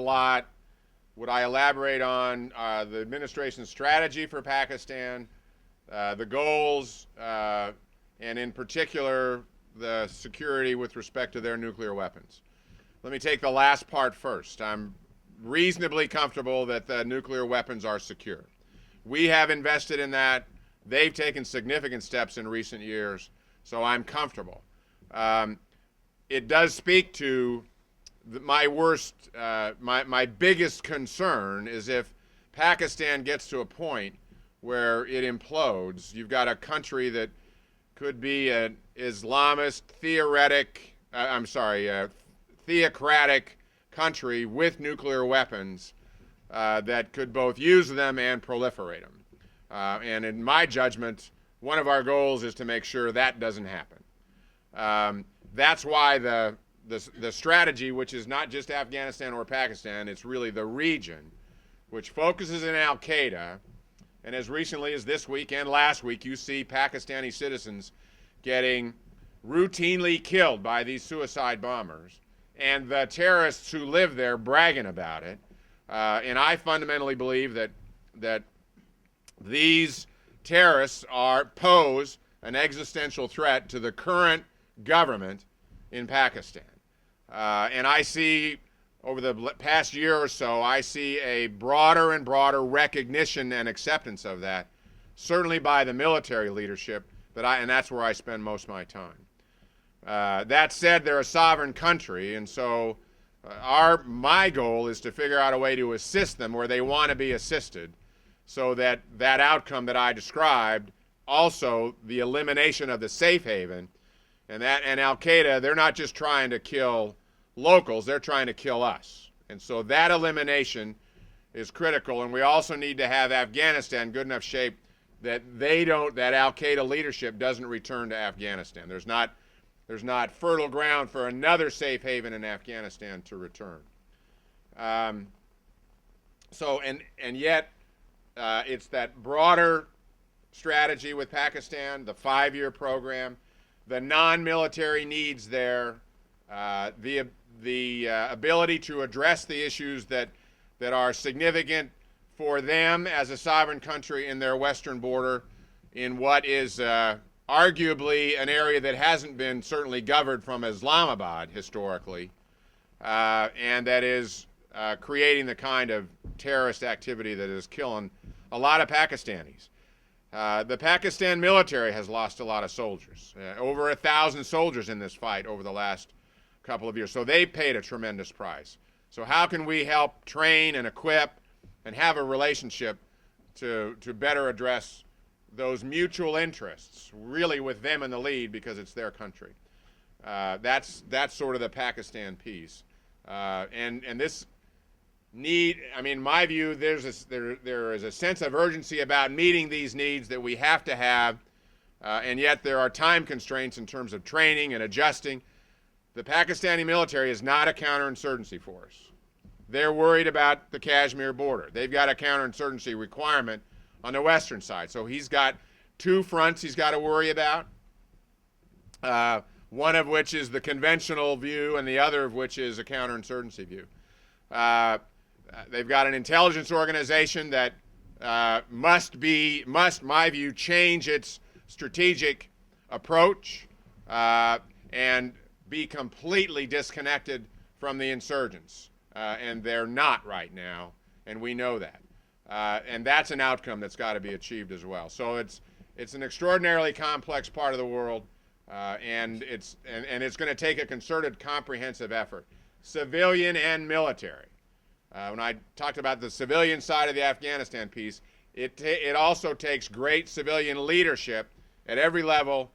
lot. Would I elaborate on the administration's strategy for Pakistan, the goals, and in particular, the security with respect to their nuclear weapons? Let me take the last part first. I'm reasonably comfortable that the nuclear weapons are secure. We have invested in that. They've taken significant steps in recent years, so I'm comfortable. It does speak to my biggest concern is if Pakistan gets to a point where it implodes. You've got a country that could be an Islamist, theocratic country with nuclear weapons that could both use them and proliferate them. And in my judgment, one of our goals is to make sure that doesn't happen. That's why the strategy, which is not just Afghanistan or Pakistan, it's really the region, which focuses in al-Qaeda. And as recently as this week and last week, you see Pakistani citizens getting routinely killed by these suicide bombers, and the terrorists who live there bragging about it. And I fundamentally believe that these terrorists pose an existential threat to the current government in Pakistan. And I see, over the past year or so, I see a broader and broader recognition and acceptance of that, certainly by the military leadership, and that's where I spend most of my time. That said, they're a sovereign country, and so my goal is to figure out a way to assist them where they want to be assisted, so that that outcome that I described, also the elimination of the safe haven, and al-Qaeda, they're not just trying to kill locals, they're trying to kill us. And so that elimination is critical, and we also need to have Afghanistan good enough shape that that al-Qaeda leadership doesn't return to Afghanistan. There's not fertile ground for another safe haven in Afghanistan to return. Yet it's that broader strategy with Pakistan, the 5-year program, the non-military needs there, the ability to address the issues that are significant for them as a sovereign country in their western border, in what is arguably an area that hasn't been certainly governed from Islamabad historically, and that is creating the kind of terrorist activity that is killing a lot of Pakistanis. The Pakistan military has lost a lot of soldiers, over 1,000 soldiers in this fight over the last couple of years. So they paid a tremendous price. So how can we help train and equip and have a relationship to better address those mutual interests, really with them in the lead because it's their country? That's sort of the Pakistan piece. And this need, I mean, in my view, there is a sense of urgency about meeting these needs that we have to have, and yet there are time constraints in terms of training and adjusting. The Pakistani military is not a counterinsurgency force. They're worried about the Kashmir border. They've got a counterinsurgency requirement on the western side. So he's got 2 fronts he's got to worry about, one of which is the conventional view and the other of which is a counterinsurgency view. They've got an intelligence organization that must, my view, change its strategic approach and be completely disconnected from the insurgents. And they're not right now, and we know that. And that's an outcome that's got to be achieved as well. So it's an extraordinarily complex part of the world, and it's going to take a concerted, comprehensive effort, civilian and military. When I talked about the civilian side of the Afghanistan piece, it also takes great civilian leadership at every level